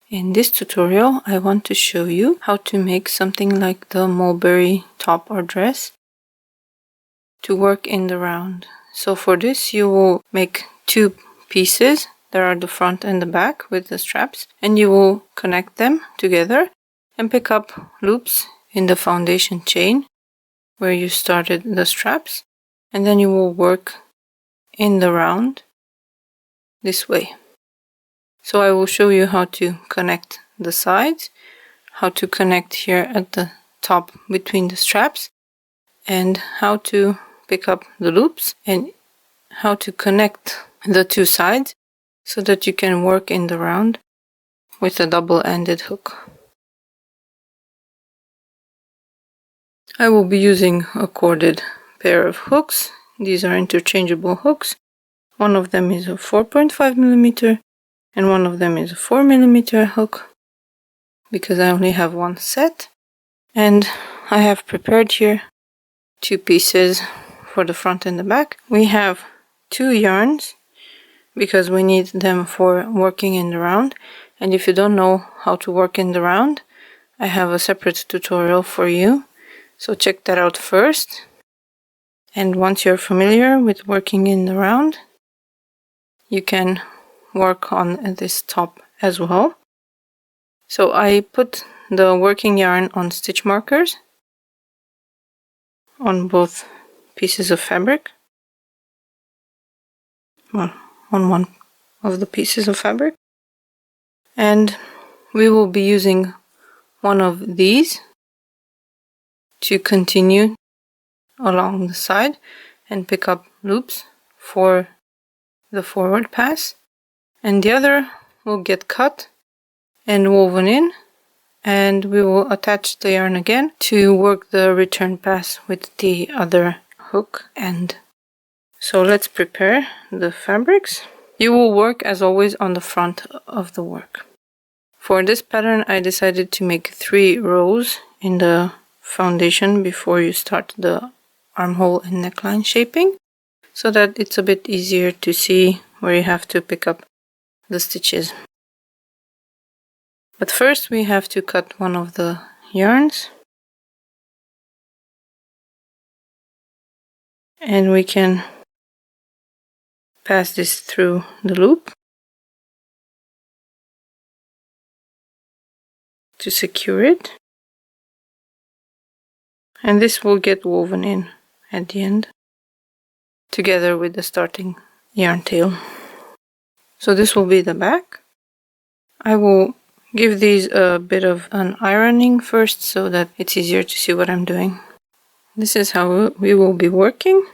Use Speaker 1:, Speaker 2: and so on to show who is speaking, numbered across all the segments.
Speaker 1: In this tutorial, I want to show you how to make something like the mulberry top or dress to work in the round. So for this, you will make two pieces. There are the front and the back with the straps, and you will connect them together and pick up loops in the foundation chain where you started the straps, and then you will work in the round this way. So I will show you how to connect the sides, how to connect here at the top between the straps, and how to pick up the loops and how to connect the two sides so that you can work in the round with a double-ended hook. I will be using a corded pair of hooks. These are interchangeable hooks. One of them is a 4.5mm and one of them is a 4mm hook because I only have one set. And I have prepared here two pieces for the front and the back. We have two yarns because we need them for working in the round, and if you don't know how to work in the round, I have a separate tutorial for you, so check that out first. And once you're familiar with working in the round, you can work on this top as well. So I put the working yarn on stitch markers on both pieces of fabric, well, on one of the pieces of fabric, and we will be using one of these to continue along the side and pick up loops for the forward pass, and the other will get cut and woven in, and we will attach the yarn again to work the return pass with the other hook end. So let's prepare the fabrics. You will work as always on the front of the work. For this pattern, I decided to make 3 rows in the foundation before you start the armhole and neckline shaping, so that it's a bit easier to see where you have to pick up the stitches. But first we have to cut one of the yarns, and we can pass this through the loop to secure it, and this will get woven in at the end together with the starting yarn tail. So this will be the back. I will give these a bit of an ironing first so that it's easier to see what I'm doing. This is how we will be working,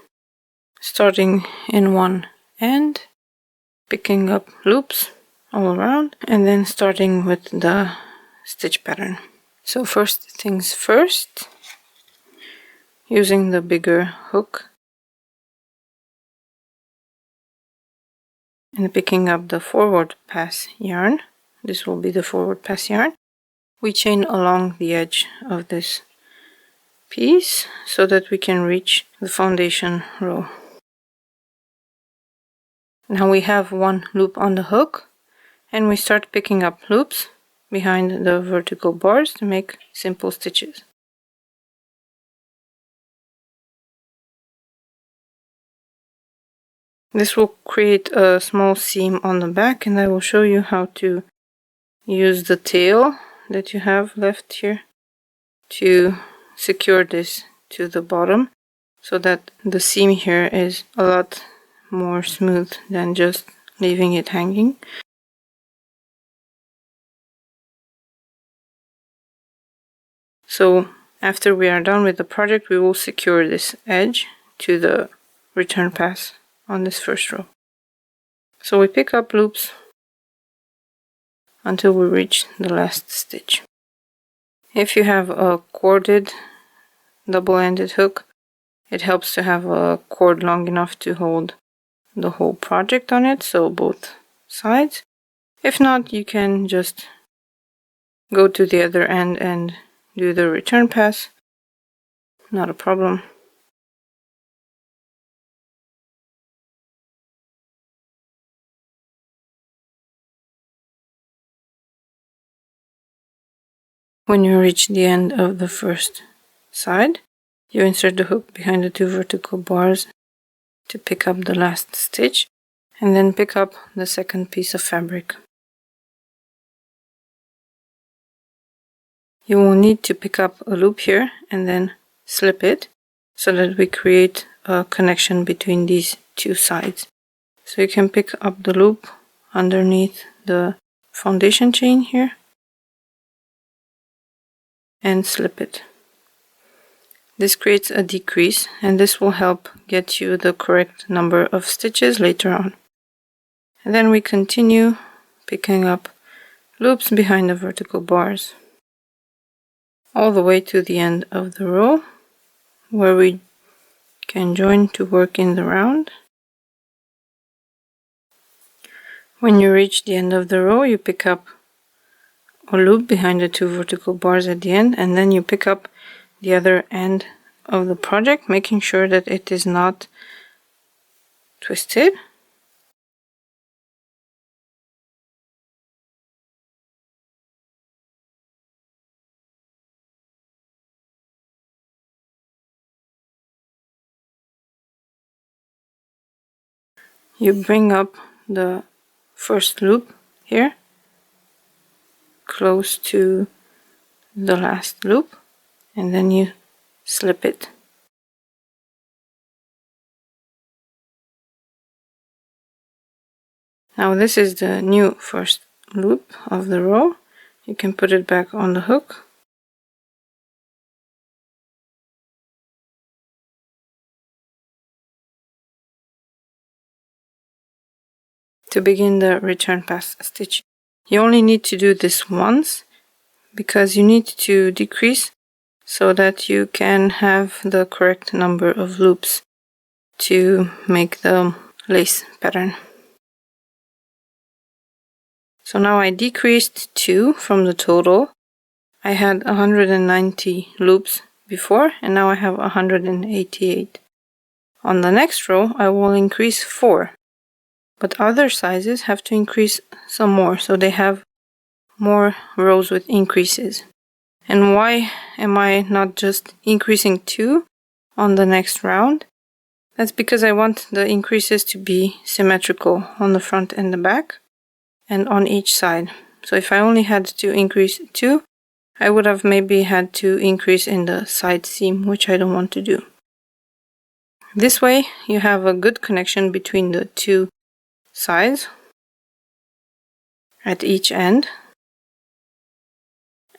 Speaker 1: starting in one end, picking up loops all around, and then starting with the stitch pattern. So first things first, using the bigger hook and picking up the forward pass yarn. This will be the forward pass yarn. We chain along the edge of this piece so that we can reach the foundation row. Now we have one loop on the hook, and we start picking up loops behind the vertical bars to make simple stitches. This will create a small seam on the back, and I will show you how to use the tail that you have left here to secure this to the bottom so that the seam here is a lot more smooth than just leaving it hanging. So after we are done with the project, we will secure this edge to the return pass on this first row. So we pick up loops until we reach the last stitch. If you have a corded double-ended hook, it helps to have a cord long enough to hold the whole project on it, so both sides. If not, you can just go to the other end and do the return pass, not a problem. When you reach the end of the first side, you insert the hook behind the 2 vertical bars to pick up the last stitch, and then pick up the second piece of fabric. You will need to pick up a loop here and then slip it so that we create a connection between these 2 sides. So you can pick up the loop underneath the foundation chain here and slip it. This creates a decrease, and this will help get you the correct number of stitches later on. And then we continue picking up loops behind the vertical bars all the way to the end of the row, where we can join to work in the round. When you reach the end of the row, you pick up a loop behind the 2 vertical bars at the end, and then you pick up the other end of the project, making sure that it is not twisted. You bring up the first loop here close to the last loop, and then you slip it. Now this is the new first loop of the row. You can put it back on the hook. To begin the return pass stitch. You only need to do this once because you need to decrease so that you can have the correct number of loops to make the lace pattern. So now I decreased 2 from the total. I had 190 loops before, and now I have 188. On the next row, I will increase 4, but other sizes have to increase some more, so they have more rows with increases. And why am I not just increasing 2 on the next round? That's because I want the increases to be symmetrical on the front and the back and on each side. So if I only had to increase 2, I would have maybe had to increase in the side seam, which I don't want to do. This way you have a good connection between the 2 sides at each end,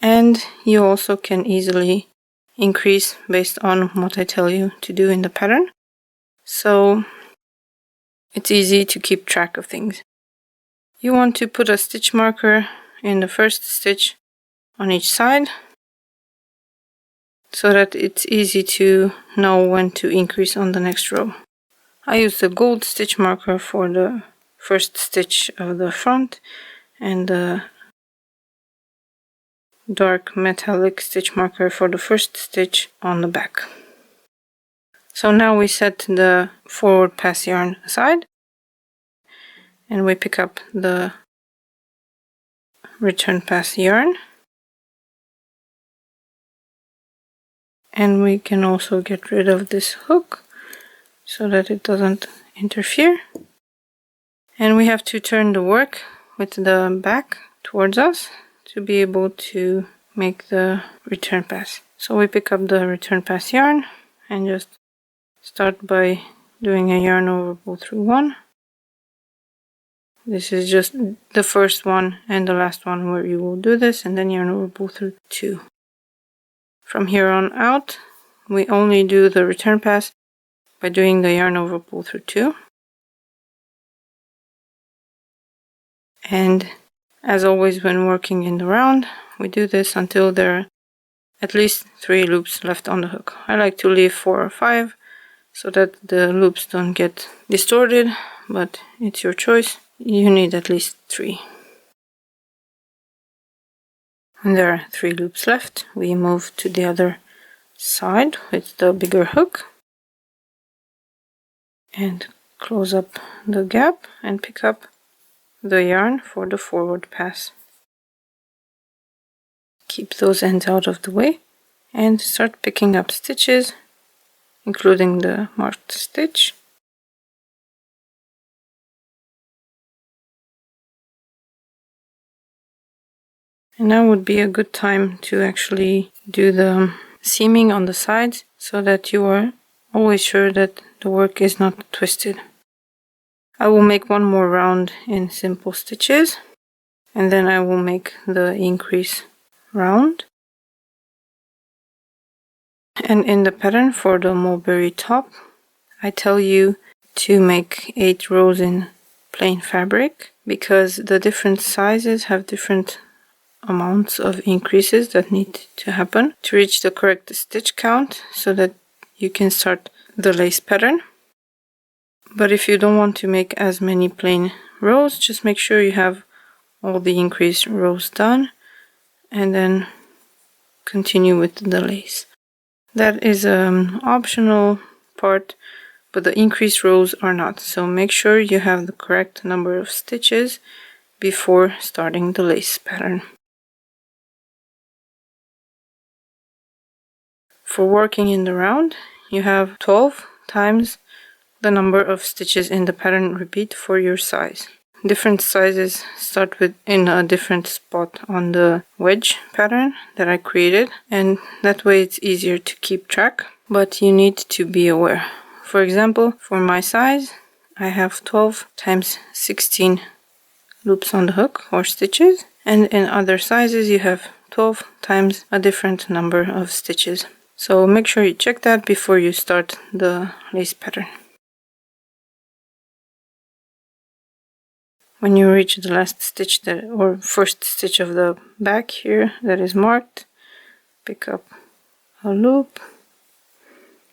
Speaker 1: and you also can easily increase based on what I tell you to do in the pattern. So it's easy to keep track of things. You want to put a stitch marker in the first stitch on each side so that it's easy to know when to increase on the next row. I use the gold stitch marker for the first stitch of the front and the dark metallic stitch marker for the first stitch on the back. So now we set the forward pass yarn aside and we pick up the return pass yarn, and we can also get rid of this hook so that it doesn't interfere. And we have to turn the work with the back towards us to be able to make the return pass. So we pick up the return pass yarn and just start by doing a yarn over pull through 1. This is just the first one and the last one where you will do this, and then yarn over pull through 2. From here on out, we only do the return pass by doing the yarn over pull through 2. And as always when working in the round, we do this until there are at least 3 loops left on the hook. I like to leave 4 or 5 so that the loops don't get distorted, but it's your choice. You need at least 3. When there are 3 loops left, we move to the other side with the bigger hook and close up the gap and pick up the yarn for the forward pass. keep those ends out of the way, and start picking up stitches, including the marked stitch. And now would be a good time to actually do the seaming on the sides so that you are always sure that the work is not twisted. I will make one more round in simple stitches, and then I will make the increase round. And in the pattern for the mulberry top, I tell you to make 8 rows in plain fabric, because the different sizes have different amounts of increases that need to happen to reach the correct stitch count so that you can start the lace pattern. But if you don't want to make as many plain rows, just make sure you have all the increase rows done and then continue with the lace. That is an optional part, but the increase rows are not, so make sure you have the correct number of stitches before starting the lace pattern. For working in the round, you have 12 times the number of stitches in the pattern repeat for your size. Different sizes start with in a different spot on the wedge pattern that I created, and that way it's easier to keep track, but you need to be aware. For example, for my size, I have 12 times 16 loops on the hook or stitches, and in other sizes you have 12 times a different number of stitches. So make sure you check that before you start the lace pattern. When you reach the last stitch or first stitch of the back here that is marked, pick up a loop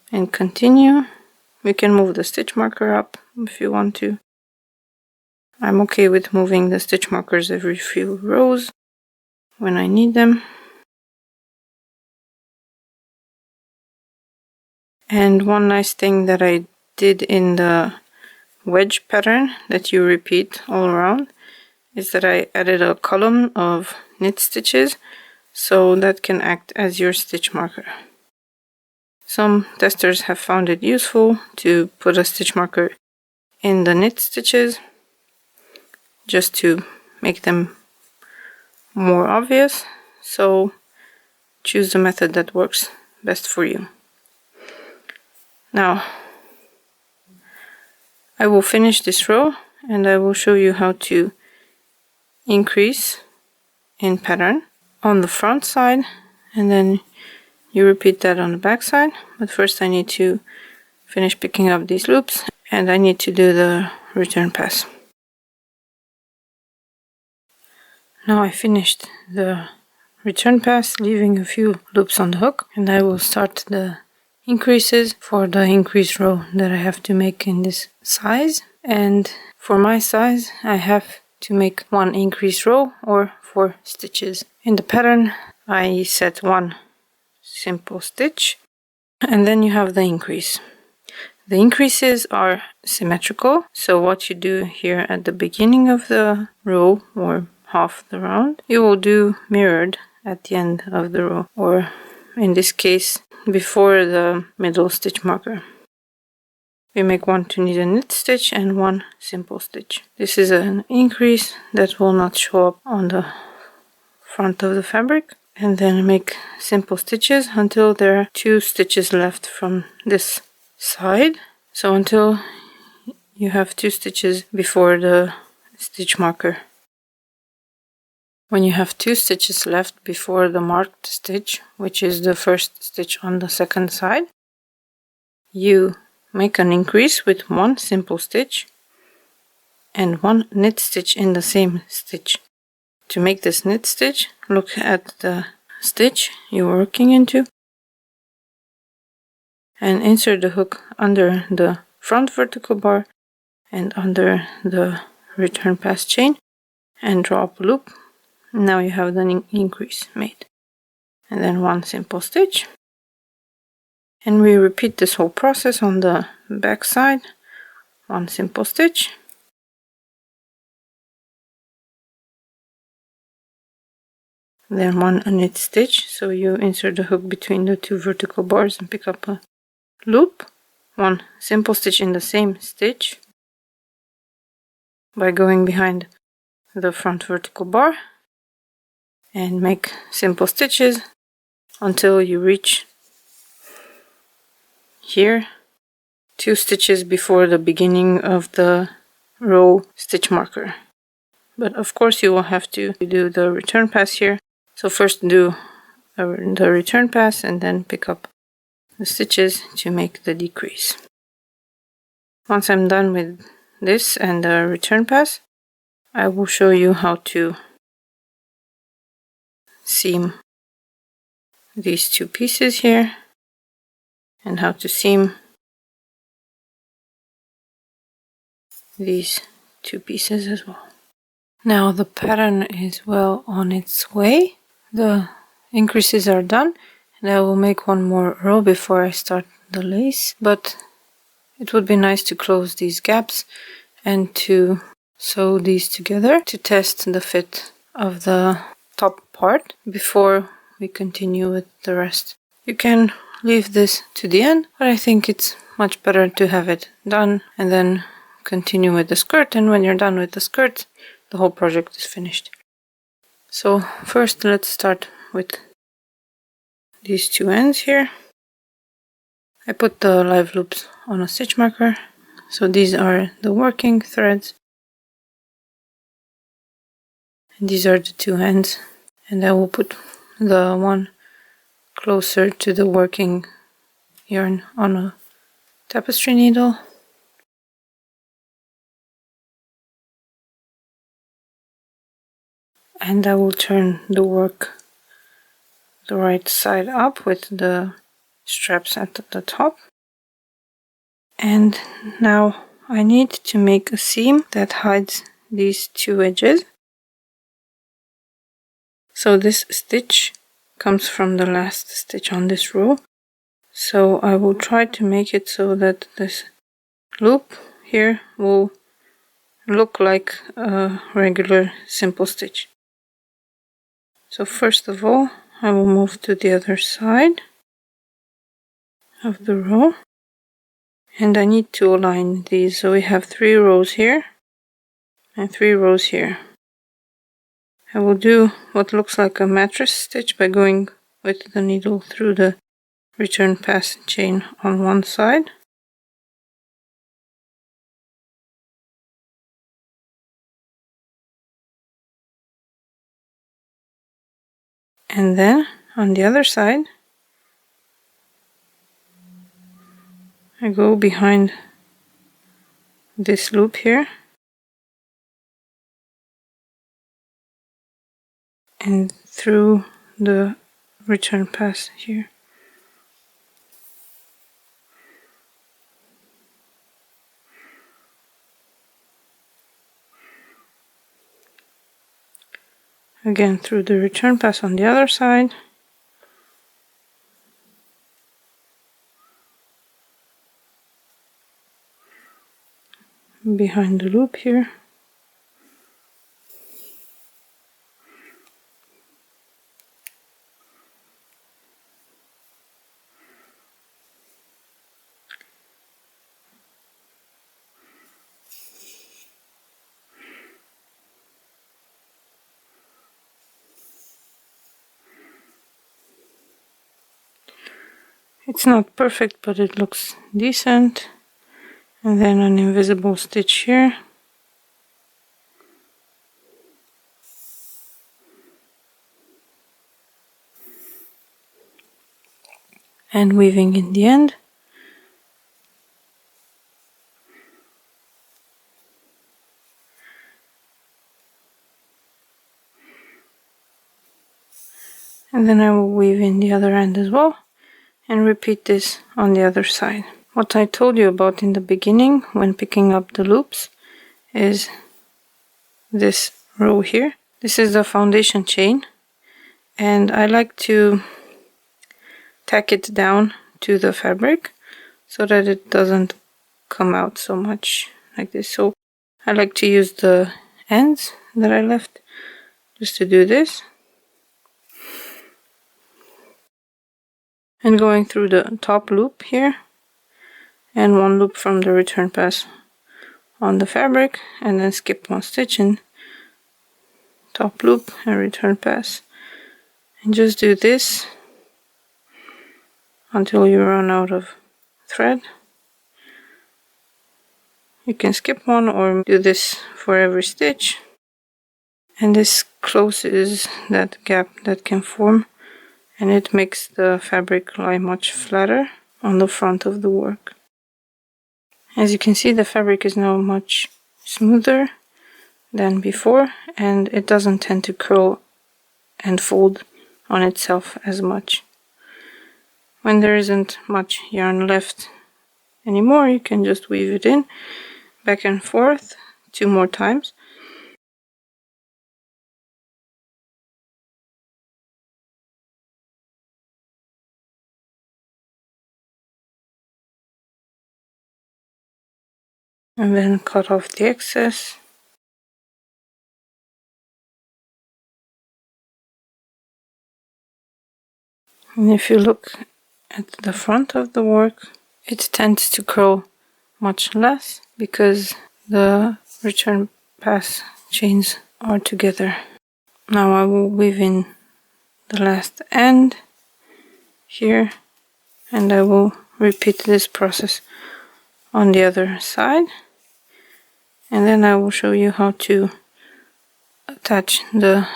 Speaker 1: and continue. We can move the stitch marker up if you want to. I'm okay with moving the stitch markers every few rows when I need them. And one nice thing that I did in the wedge pattern that you repeat all around is that I added a column of knit stitches, so that can act as your stitch marker. Some testers have found it useful to put a stitch marker in the knit stitches just to make them more obvious, so choose the method that works best for you. Now I will finish this row and I will show you how to increase in pattern on the front side, and then you repeat that on the back side. But first I need to finish picking up these loops and I need to do the return pass. Now I finished the return pass, leaving a few loops on the hook, and I will start the increases for the increase row that I have to make in this size. And for my size I have to make 1 increase row or 4 stitches. In the pattern I set 1 simple stitch, and then you have the increase. The increases are symmetrical, so what you do here at the beginning of the row or half the round, you will do mirrored at the end of the row, or in this case before the middle stitch marker. We make 1 Tunisian knit stitch and 1 simple stitch. This is an increase that will not show up on the front of the fabric, and then make simple stitches until there are 2 stitches left from this side. So until you have 2 stitches before the stitch marker. When you have 2 stitches left before the marked stitch, which is the first stitch on the second side, you make an increase with 1 simple stitch and 1 knit stitch in the same stitch. To make this knit stitch, look at the stitch you're working into and insert the hook under the front vertical bar and under the return pass chain and draw up a loop. Now you have the increase made, and then 1 simple stitch, and we repeat this whole process on the back side. 1 simple stitch, then one knit stitch. So you insert the hook between the two vertical bars and pick up a loop, one simple stitch in the same stitch by going behind the front vertical bar, and make simple stitches until you reach here, 2 stitches before the beginning of the row stitch marker. But of course you will have to do the return pass here. So first do the return pass and then pick up the stitches to make the decrease. Once I'm done with this and the return pass, I will show you how to seam these 2 pieces here and how to seam these 2 pieces as well. Now the pattern is well on its way. The increases are done, and I will make one more row before I start the lace, but it would be nice to close these gaps and to sew these together to test the fit of the top part before we continue with the rest. You can leave this to the end, but I think it's much better to have it done and then continue with the skirt, and when you're done with the skirt, the whole project is finished. So first let's start with these 2 ends here. I put the live loops on a stitch marker. So these are the working threads. And these are the 2 ends. And I will put the one closer to the working yarn on a tapestry needle. And I will turn the work the right side up with the straps at the top. And now I need to make a seam that hides these 2 edges. So this stitch comes from the last stitch on this row. So I will try to make it so that this loop here will look like a regular simple stitch. So first of all, I will move to the other side of the row, and I need to align these. So we have 3 rows here and 3 rows here. I will do what looks like a mattress stitch by going with the needle through the return pass chain on one side. And then on the other side, I go behind this loop here and through the return pass here. Again through the return pass on the other side. Behind the loop here. It's not perfect, but it looks decent. And then an invisible stitch here. And weaving in the end. And then I will weave in the other end as well, and repeat this on the other side. What I told you about in the beginning when picking up the loops is this row here. This is the foundation chain, and I like to tack it down to the fabric so that it doesn't come out so much like this. So I like to use the ends that I left just to do this. and going through the top loop here, and one loop from the return pass on the fabric, and then skip one stitch and top loop and return pass, and just do this until you run out of thread. You can skip one or do this for every stitch, and this closes that gap that can form, and it makes the fabric lie much flatter on the front of the work. As you can see, the fabric is now much smoother than before, and it doesn't tend to curl and fold on itself as much. When there isn't much yarn left anymore, you can just weave it in back and forth 2 more times. And then cut off the excess. And if you look at the front of the work, it tends to curl much less because the return pass chains are together. Now I will weave in the last end here, and I will repeat this process on the other side, and then I will show you how to attach the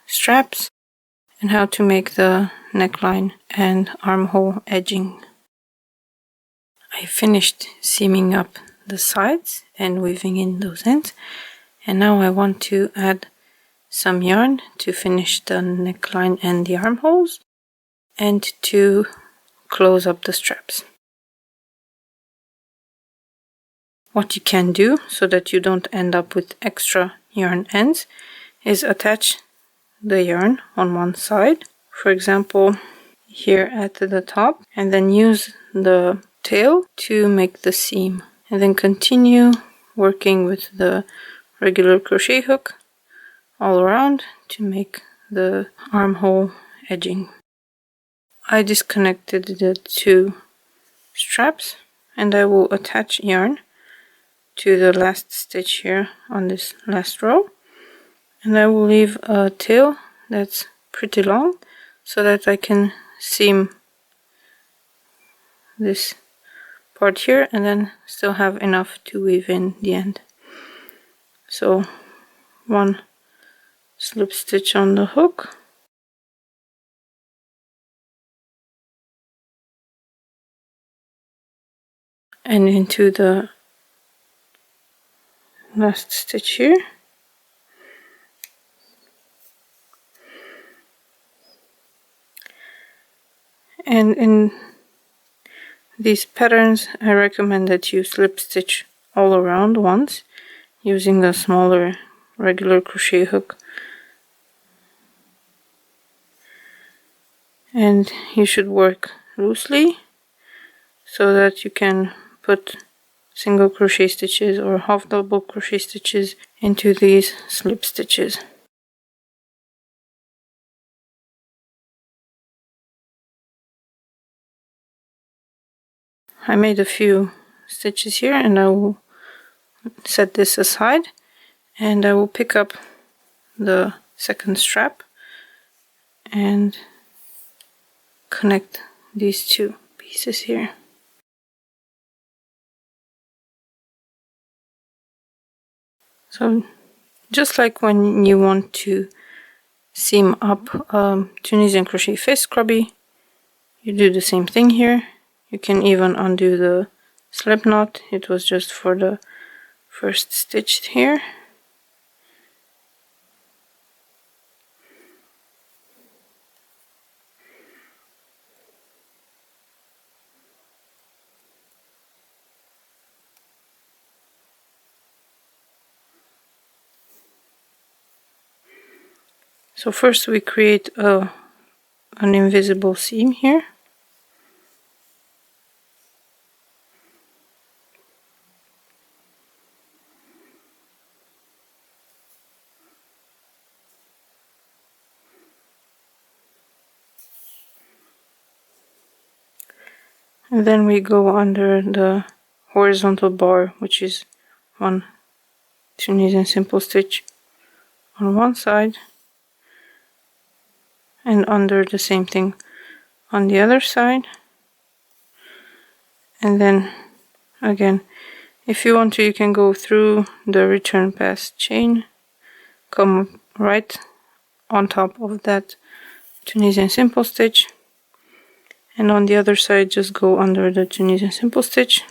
Speaker 1: straps and how to make the neckline and armhole edging. I finished seaming up the sides and weaving in those ends, and now I want to add some yarn to finish the neckline and the armholes and to close up the straps. What you can do so that you don't end up with extra yarn ends is attach the yarn on one side, for example here at the top, and then use the tail to make the seam, and then continue working with the regular crochet hook all around to make the armhole edging. I disconnected the 2 straps, and I will attach yarn to the last stitch here on this last row, and I will leave a tail that's pretty long so that I can seam this part here and then still have enough to weave in the end. So 1 slip stitch on the hook, and into the last stitch here, and in these patterns I recommend that you slip stitch all around once using a smaller regular crochet hook, and you should work loosely so that you can put single crochet stitches or half double crochet stitches into these slip stitches. I made a few stitches here, and I will set this aside, and I will pick up the second strap and connect these 2 pieces here. So just like when you want to seam up Tunisian crochet face scrubby, you do the same thing here. You can even undo the slip knot, it was just for the first stitch here. So first we create an invisible seam here. And then we go under the horizontal bar, which is one Tunisian simple stitch on one side, and under the same thing on the other side. And then again, if you want to, you can go through the return pass chain, come right on top of that Tunisian simple stitch, and on the other side just go under the Tunisian simple stitch,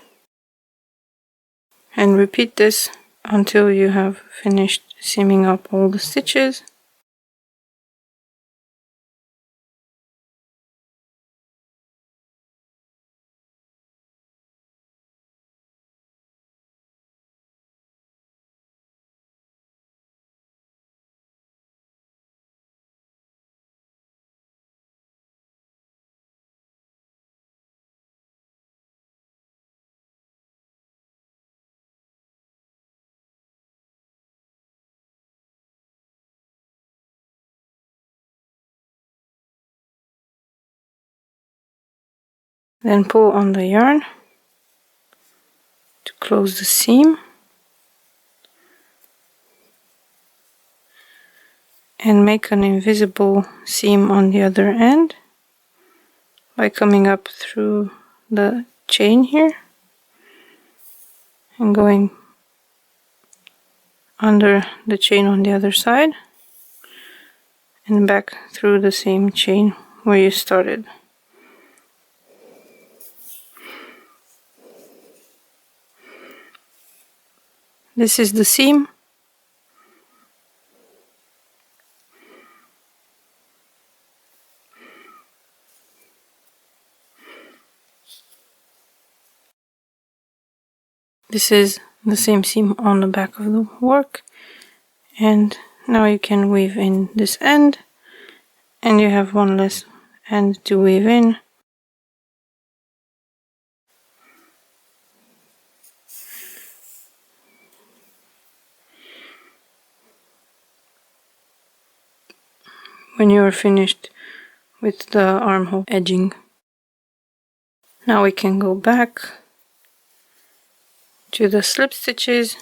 Speaker 1: and repeat this until you have finished seaming up all the stitches. Then pull on the yarn to close the seam, and make an invisible seam on the other end by coming up through the chain here and going under the chain on the other side and back through the same chain where you started. This is the seam. This is the same seam on the back of the work, and now you can weave in this end, and you have one less end to weave in. When you are finished with the armhole edging. Now we can go back to the slip stitches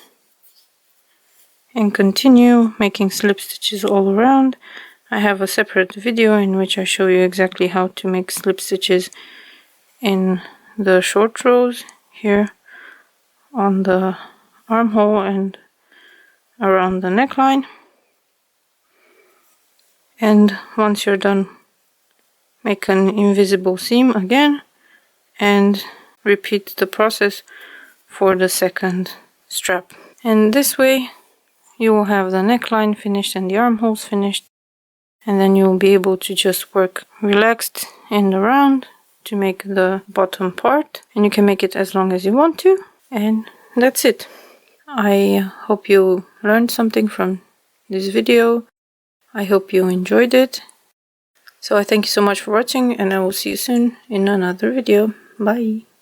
Speaker 1: and continue making slip stitches all around. I have a separate video in which I show you exactly how to make slip stitches in the short rows here on the armhole and around the neckline. And once you're done, make an invisible seam again and repeat the process for the second strap. And this way you will have the neckline finished and the armholes finished, and then you'll be able to just work relaxed in the round to make the bottom part, and you can make it as long as you want to, and that's it. I hope you learned something from this video. I hope you enjoyed it. So I thank you so much for watching, and I will see you soon in another video. Bye!